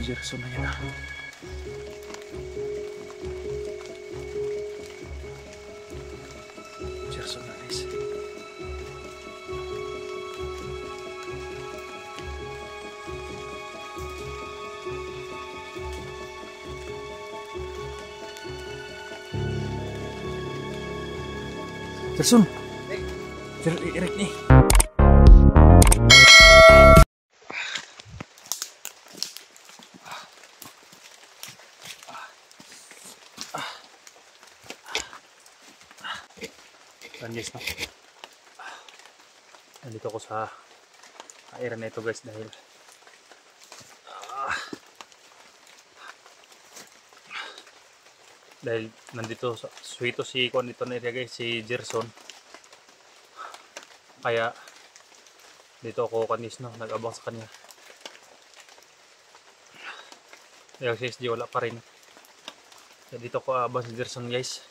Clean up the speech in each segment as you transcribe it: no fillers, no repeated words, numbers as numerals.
Gerson na yan. Gerson na guys. Gerson! Eric nih. Guys, no? Nandito ako sa area na ito guys dahil nandito sa suito si Kwan dito na area guys, si Gerson. Kaya dito ako kanis no, nag-abang sa kanya. Yung CSG wala pa rin. Kaya dito ko abang si Gerson guys.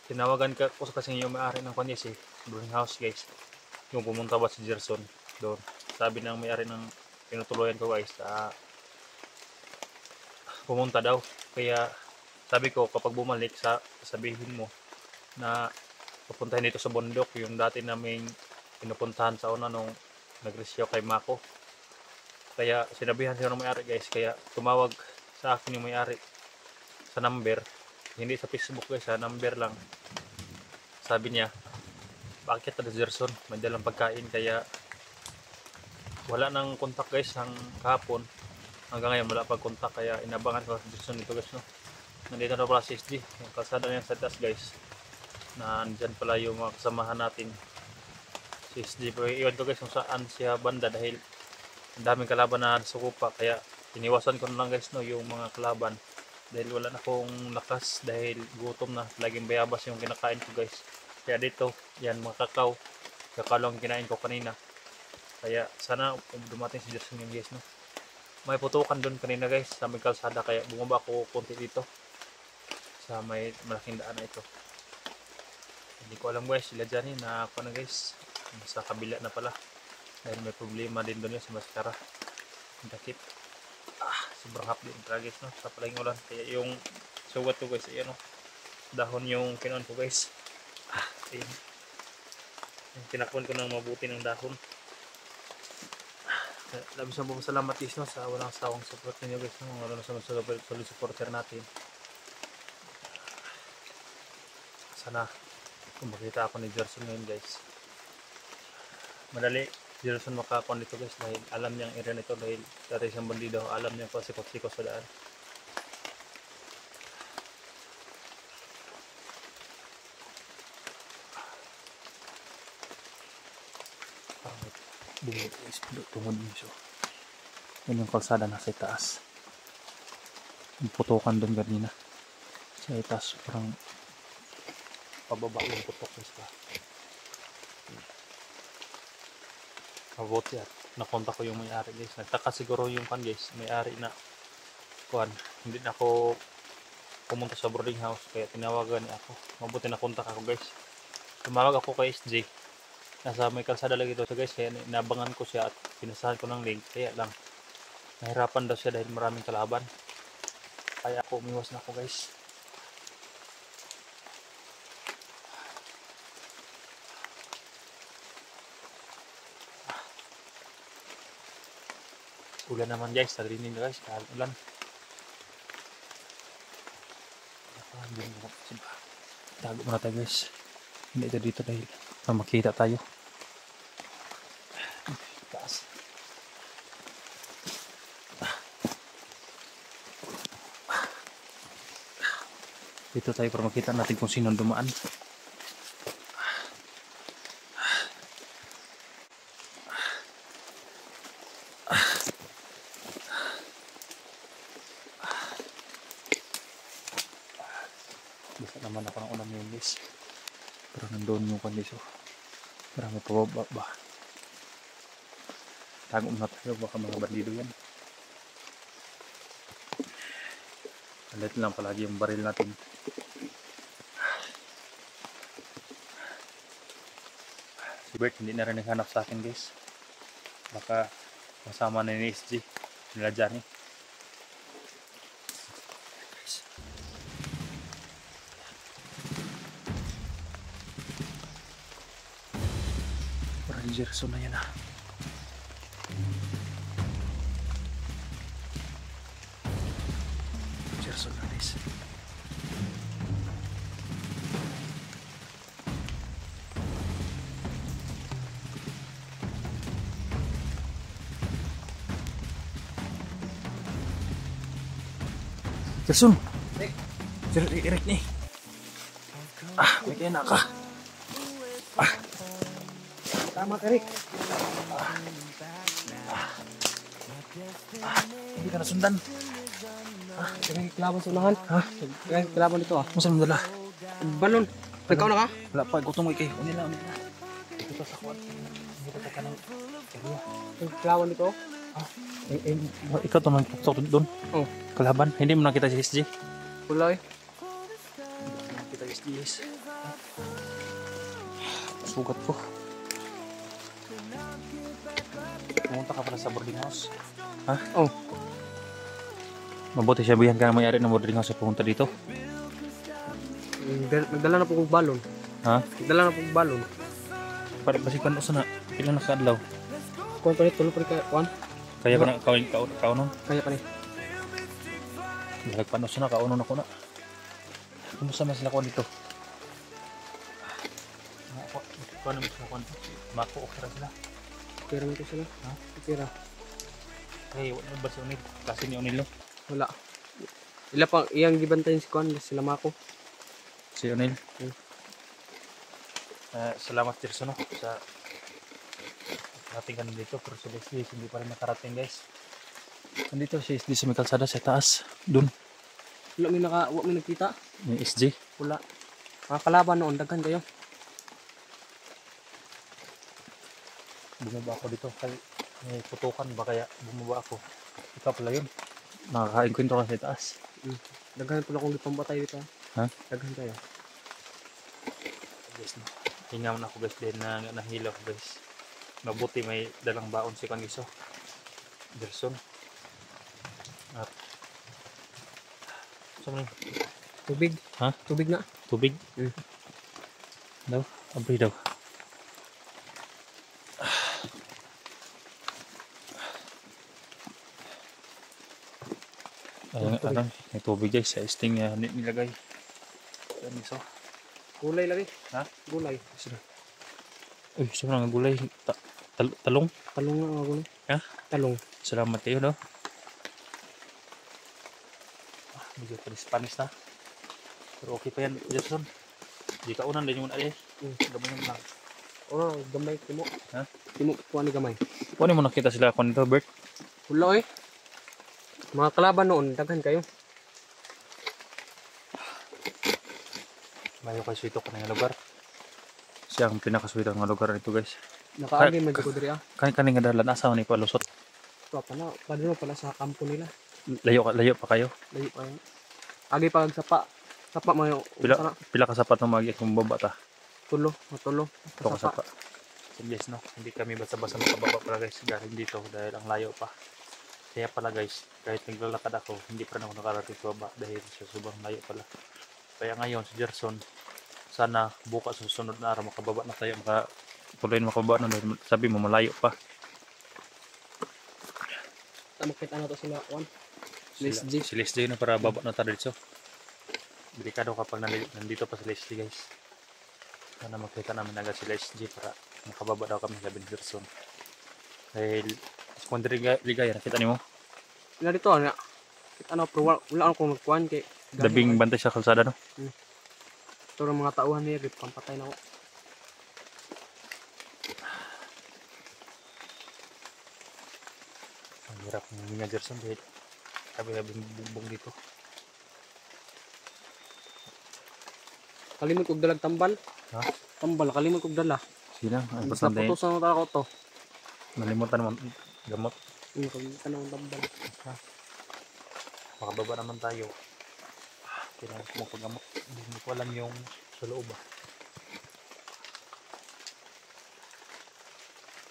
Tinawagan ko kasi yung may-ari ng kanyas boarding house guys. Yung pumunta ba si Gerson doon. Sabi ng may-ari ng pinutuluyan ko guys, pumunta daw. Kaya sabi ko kapag bumalik sabihin mo na pupuntahin dito sa bundok yung dati naming pinupuntahan sa una nung nag-rescue kay Mako. Kaya sinabihan siya ng may-ari guys, kaya tumawag sa akin yung may-ari sa number. Hindi sa Facebook guys, sa number lang. Sabi niya, bakit na Gerson? May dalang pagkain, kaya wala nang kontak guys ang kahapon. Hanggang ngayon wala pang kontak, kaya inabangan ko si Gerson dito guys no. Nandito na pala si SG, yung kalsada niya sa taas guys. Na andyan pala yung mga kasamahan natin. Si SG, pero iwan ko guys kung saan siya banda dahil ang daming kalaban na sukupa, kaya iniwasan ko na lang guys no yung mga kalaban. Dahil wala na akong lakas dahil gutom na, laging bayabas yung kinakain ko guys. Kaya dito yan mga kakao lang kinain ko kanina. Kaya sana dumating si Gerson yung guys no. May putukan doon kanina guys sa may kalsada, kaya bumaba ako konti dito sa may malaking daan na ito. Hindi ko alam guys, sila dyan na ako na guys sa kabila na pala dahil may problema din doon sa maskara, ang dakit. Sobrang hapdi yung guys no, sa palaging ulan. Kaya yung sugat ko guys, ayan no, dahon yung kinuan ko guys. Ayan, tinakpan ko ng mabuti ng dahon. Labis na po salamat guys no, sa walang sawang support ninyo guys no, wala na sa solid supporter natin. Sana kung makita ako ni Gerson ngayon guys, madali Gerson makakon dito guys dahil alam niya ang area nito, dahil dati siyang bandido, alam niya kung sikot-sikot sa daan. Parang may tungod niyo siya. Yan yung kalsada nasa itaas. Yung putukan doon kanina sa itaas, parang pababa yung putok guys pa. Mabuti at nakontak ko yung may-ari guys. Nagtaka siguro yung kan guys, may-ari na kuan, hindi na ako pumunta sa boarding house, kaya tinawagan niya ako. Mabuti nakontak ako guys. Tumawag ako kay SJ. Nasa may kalsada lagi ito siya guys, kaya inabangan ko siya at pinasahan ko ng link. Kaya lang nahirapan daw siya dahil maraming kalaban. Kaya ako umiwas na ako guys. Ulan naman guys, narinig na guys, kahit ulan. Tago muna tayo guys. Hindi ito dito dahil makita tayo. Taas. Dito tayo para makita natin kung sino dumaan. Bisa naman ako ng unang minis. Pero nandoon yung kondisyon. Marami pababa ba. Tago na tayo, baka mga bandido yan. Alit lang palagi yung baril natin. Si Bert hindi na rin naghanap sa akin guys. Baka masama na ni SG nila Johnny. Parang Gerson na yan ah. Gerson na guys. Gerson! Sir, Eric nih. May kaya ka. Tama ka, Rick. Hindi ka nasundan. Kaya kalaban sa unahan. Kaya kalaban dito ah. Masa mo dala? Balon. Nagkaw na ka? Wala pa, gutom mo ikay. Unil na. Dito sa kuwan. Dito sa kanang area. Kalaban dito. Ikaw ito nagpuktok doon. Oh. Kalaban. Hindi mo nakita si SG. Wala eh. Hindi mo nakita si SG. Sugat ko. Pumunta ka pala sa boarding house. Ha? Oh. Mabuti siya bihan ka na mayari ng boarding house sa pumunta dito. Nagdala na po kong balon. Ha? Nagdala na po kong balon. Para basikan usa na. Ilan na kaadlaw? Kuhan pa rin, tulo pa rin ka. Kuhan? Kaya ka na kaunon? Kaya pa rin. Nagpanos na kaunon ako na. Kumusta man sila ko dito? Kuha naman sila ko dito. Mako okra sila. Pira mo ito sila. Ha? Pira. Hey, wala ba si Unil? Klase ni Unil no? Wala. Ila pa, iyang gibantayin si Kuhan. Sila mako. Si Unil? Salamat Tirso no sa ating kanil dito. Pero si Leslie hindi pa rin nakarating guys. Nandito si SG sa may kalsada sa taas. Doon. Wala may nagkita. Yung SG. Wala. Mga kalaban noon. Daghan kayo. Bumaba ako dito. May putukan ba kaya bumaba ako. Ikaw pala yun. Nakakainkwento ka sa taas. Daghan pala kong ipambatay dito. Ha? Daghan kayo. Guys, no. Hingaw na ako guys din na nahilaw guys. Mabuti may dalang baon si Kangiso. Gerson. At saan mo Tubig. ha? Tubig na. Tubig? Daw? Abri daw. Ayun, may tubig guys sa isting nilagay. Kangiso. Gulay lagi. Ha? Gulay. Uy, saan nga gulay? Talong? Talong na mga gulay. Ha? Talong. Salamat kayo, no? Medyo pa Spanish na. Pero okay pa yan, Jason. Di ka unan din yung alay. Gamay naman lang. Oh, gamay timo. Ha? Timo kuha ni gamay. Kunin mo nakita sila kung nito, Bert. Wala eh. Mga kalaban noon, daghan kayo. Mayo kay suito ka na lugar. Siya ang pinakasuito ng lugar nito, guys. Nakaagi man ko diri ah. Kani nga dalan asa ni palusot. Ito pa na, padino pala sa kampo nila. Layo pa kayo. Layo pa yun. Agi pa sapa. Sapa man Pila ka sapat ng magi kung baba ta. tulo. Ito ka sapa. So guys, no, hindi kami basta-basta makababa pala guys galing dito dahil ang layo pa. Kaya pala guys, kahit naglalakad ako, hindi pa rin ako nakarating sa baba dahil sa sobrang layo pala. Kaya ngayon si Gerson, sana bukas susunod na araw makababa na tayo, tuloy na makababa na dahil sabi mo malayo pa. Makita na to sila one. Si Leslie na para baba na tayo dito. Delikado kapag nandito pa si Leslie guys. Sana makita namin agad si Leslie para makababa daw kami sa Gerson. Dahil Squandry Ligaya, nakita niyo mo? Wala dito ano. Kita na pero wala akong magkuhan kay Dabing bantay sa kalsada no? Ito ng mga tauhan niya, pampatay na ako. Ang hirap ng mga Gerson dahil sabi-sabing bumbong dito. Kalimot kog dalag tambal. Ha? Tambal, kalimot kog dala. Sila, ang Basta importante. putusan na ako to. Nalimutan naman gamot. Kalimut ng tambal. Makababa naman tayo. Kailangan ko magpagamot. Hindi ko alam yung sa loob ah.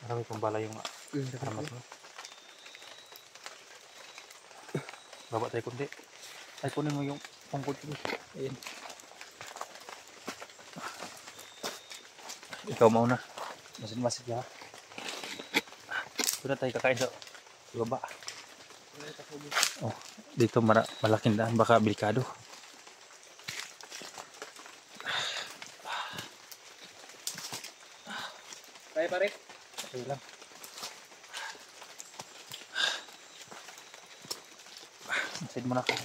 Marami pang bala yung Para mas baba tayo kundi. Ay, kunin mo yung pangkod ko. Ayan. Ikaw mauna. Masin-masin ka. Doon na tayo kakain sa baba. Oh, dito malaking daan. Baka delikado. Kaya pare. Okay lang. Masin mo na ka.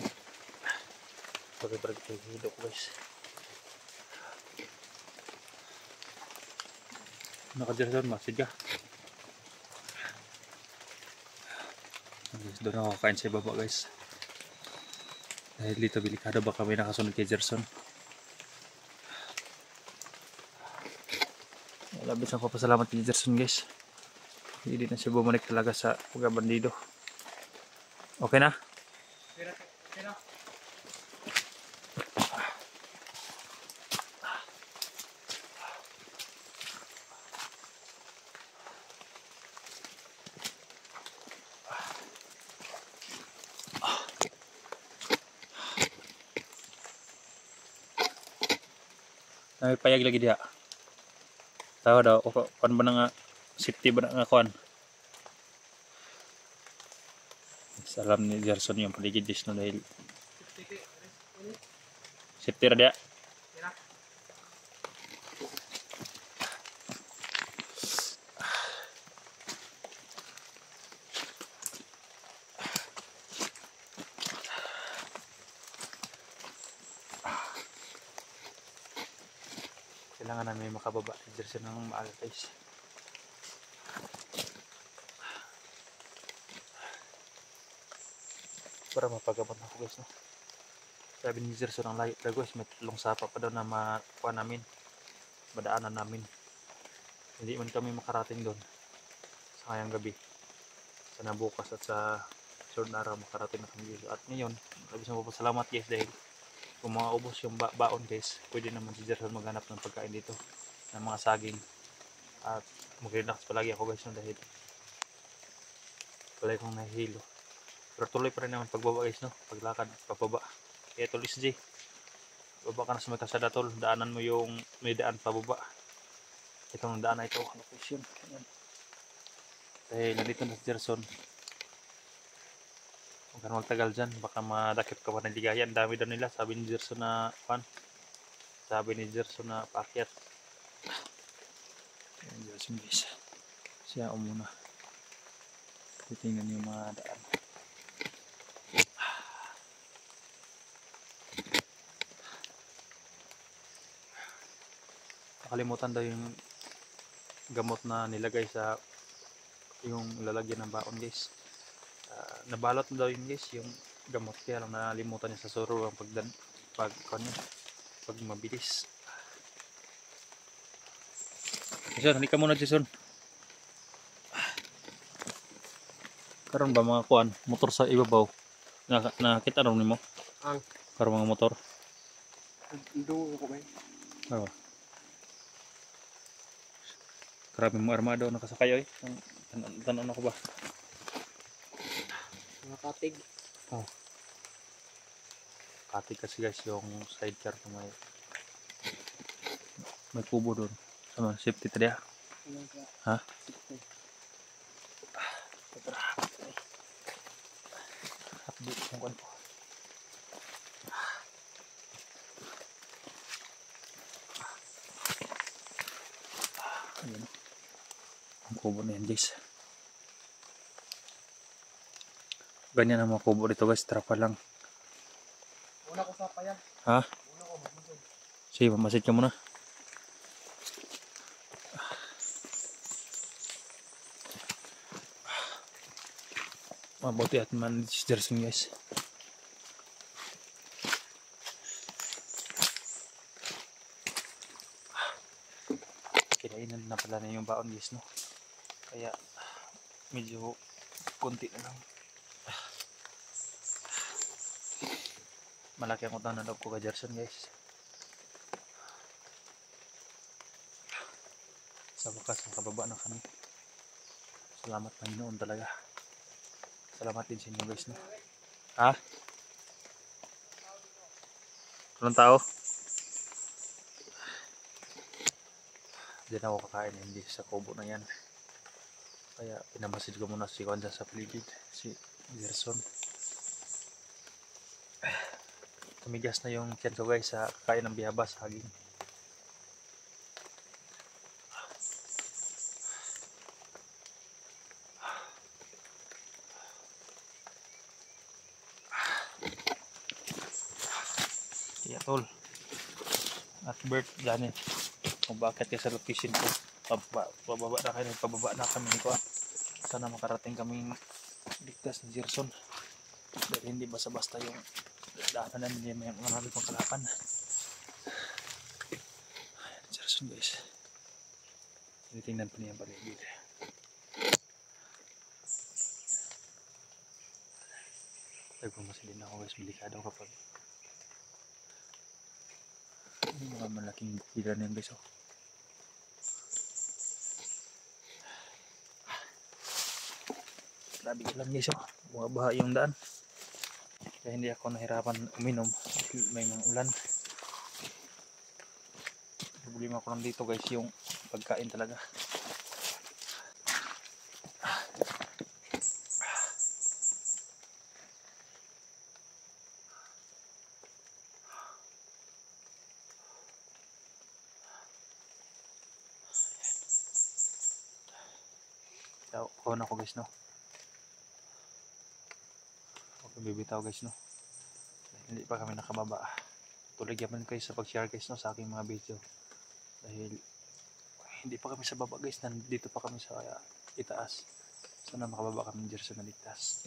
Bagay-bagay tayo hidok guys. Nakadira doon, masid ka. Doon ako kakain sa baba guys. Dahil dito delikado, baka may nakasunod kay Gerson. Labis ang papasalamat kay Gerson guys. Hindi na siya bumalik talaga sa pagkabandido. Okay na? Okay na. May payag lagi dia. Tahu daw, kuan ba nga safety ba nga kuan? Salam ni Gerson yung paligid dis no dahil safety ra dia. Kailangan namin makababa si Gerson ng maaga guys. Para mapagabot ako guys no. Sabi ni Gerson ang layo talaga guys, may tatlong sapa pa daw na makuha namin, madaanan namin. Hindi man kami makarating doon sa ngayong gabi. Sana bukas at sa sunod na araw makarating na kami dito. At ngayon, labis na papasalamat guys dahil kung mga ubos yung baon guys, pwede naman si Gerson maghanap ng pagkain dito ng mga saging. At mag-relax palagi ako guys no, dahil palagi kong nahihilo. Pero tuloy pa rin naman pagbaba guys no, paglakad pababa. Kaya tulis J, baba ka na sa may kasada tol, daanan mo yung may daan pababa. Itong daan na ito, location. Ayan. Dahil nandito na si Gerson, huwag ka na magtagal dyan, baka madakip ka pa ng ligaya. Ang dami daw nila, sabi ni Gerson na paakyat. Ayan Gerson guys, siya umuna. Titingnan yung mga daan. Nakalimutan daw yung gamot na nilagay sa yung lalagyan ng baon guys. Nabalot na daw yun guys yung gamot, kaya lang nalimutan niya sa suro ang pag mabilis. Jason, halika muna Jason. Karon ba mga kuan motor sa ibabaw? Nakita ron nimo? Ang Karon mga motor. do ko ba? Oh. Grabe mo armado nakasakay oy. Tanan ako ba? Mga katig. Oh. Katig kasi guys yung sidecar na may kubo doon. Sama safety tadi ya. Ha? Update yung kuan ko. Ayan. Ang kubo na yan guys. Ganyan ang mga kubo dito guys, trapa lang. Una ko sa payan. Ha? Una ko magbuntod. Sige, mamasid ka muna. Mabuti at man si Gerson guys. Kinainan na pala na yung baon guys no. Kaya medyo konti na lang. Malaki ang utang na loob ko kay Gerson guys. Sa wakas nakababa na kami. Salamat Panginoon talaga. Salamat din sa inyo guys, no? Ha? Anong tao? Diyan ako kakain, hindi sa kubo na yan. Kaya pinamasid ko muna si Juan dyan sa paligid, si Gerson. Tumigas na yung tiyan ko guys sa kakain ng biyabas, haging. Kaya tol. At Bert, Janet, kung bakit kayo sa location ko, pababa na kayo, pababa na kami ko. Sana makarating kaming ligtas ni Gerson. Dahil hindi basta-basta yung daanan niya, may marami pang kalapan. Gerson guys. Tinitingnan pa niya ang paligid. Nagpamasilin ako guys, delikado kapag mga malaking hila na yun guys. Oh. Grabe lang guys, oh. Bumabaha yung daan. Kaya hindi ako nahirapan uminom dahil may mga ulan. Problema ko lang dito guys yung pagkain talaga. Kuha na ako guys, no? Okay, bibitaw guys, no? Hindi pa kami nakababa. Tuligyan kayo sa pag-share guys, no? Sa aking mga video. Dahil hindi pa kami sa baba guys, nandito pa kami sa itaas. Sana makababa kami ng Gerson na ligtas.